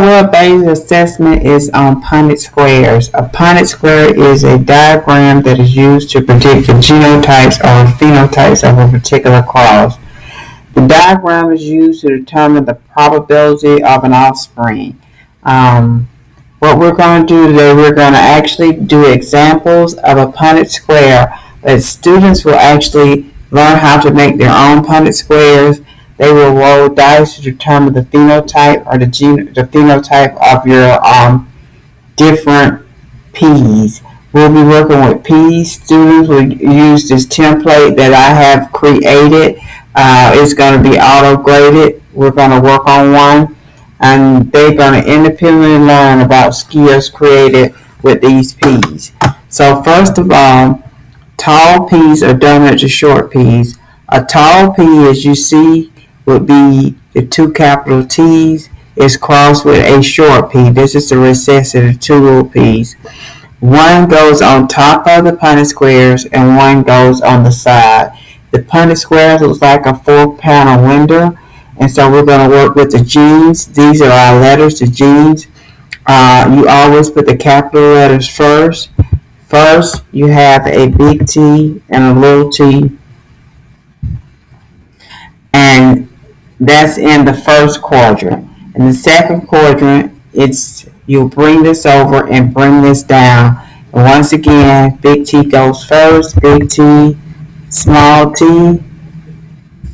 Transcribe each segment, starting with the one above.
Parallel-based assessment is on Punnett squares. A Punnett square is a diagram that is used to predict the genotypes or phenotypes of a particular clause. The diagram is used to determine the probability of an offspring. What we're going to do today, we're going to actually do examples of a Punnett square, but students will actually learn how to make their own Punnett squares. They will roll dice to determine the phenotype or the phenotype of your different peas. We'll be working with peas. Students will use this template that I have created. It's going to be auto-graded. We're going to work on one, and they're going to independently learn about skills created with these peas. So first of all, tall peas are dominant to short peas. A tall pea, as you see, would be the two capital T's is crossed with a short pea. This is the recessive of two little peas. One goes on top of the Punnett squares and one goes on the side. The Punnett squares looks like a 4-panel window, and so we're going to work with the genes. These are our letters, the genes. You always put the capital letters first. First, you have a big T and a little t, and that's in the first quadrant. In the second quadrant, you'll bring this over and bring this down. And once again, big T goes first, big T, small t.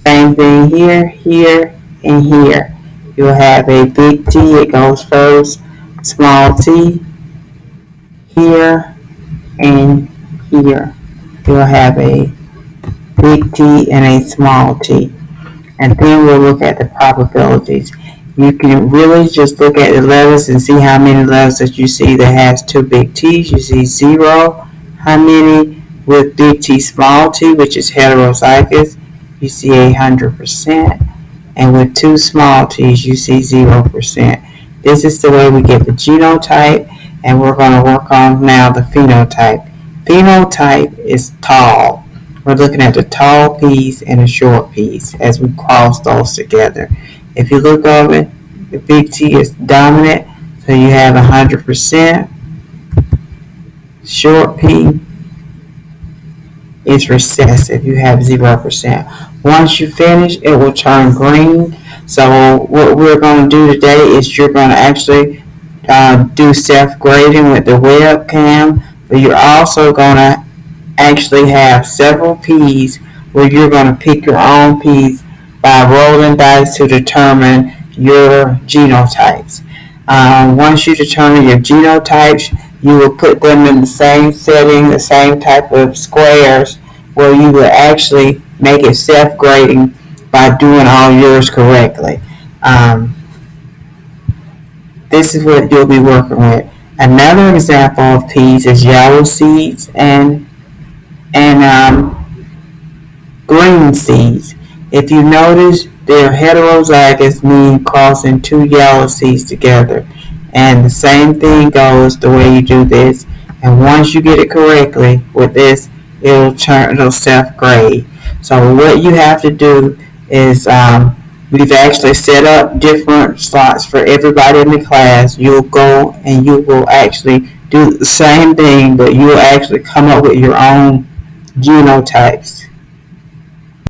Same thing here, here, and here. You'll have a big T, it goes first, small t, here, and here. You'll have a big T and a small t. And then we'll look at the probabilities. You can really just look at the letters and see how many letters that you see that has two big T's. You see 0. How many with big T, small t, which is heterozygous, you see 100%. And with two small t's, you see 0%. This is the way we get the genotype, and we're going to work on now the phenotype. Phenotype is tall. We're looking at the tall peas and the short peas as we cross those together. If you look over it, the big T is dominant, so you have 100%. Short P is recessive, you have 0%. Once you finish, it will turn green. So what we're going to do today is you're going to actually do self-grading with the webcam, but you're also going to actually have several peas where you're going to pick your own peas by rolling dice to determine your genotypes. Once you determine your genotypes, you will put them in the same setting, the same type of squares, where you will actually make it self-grading by doing all yours correctly. This is what you'll be working with. Another example of peas is yellow seeds and green seeds. If you notice, they're heterozygous, meaning crossing two yellow seeds together. And the same thing goes the way you do this. And once you get it correctly with this, it'll self-grade. So what you have to do is we've actually set up different slots for everybody in the class. You'll go and you will actually do the same thing, but you'll actually come up with your own genotypes.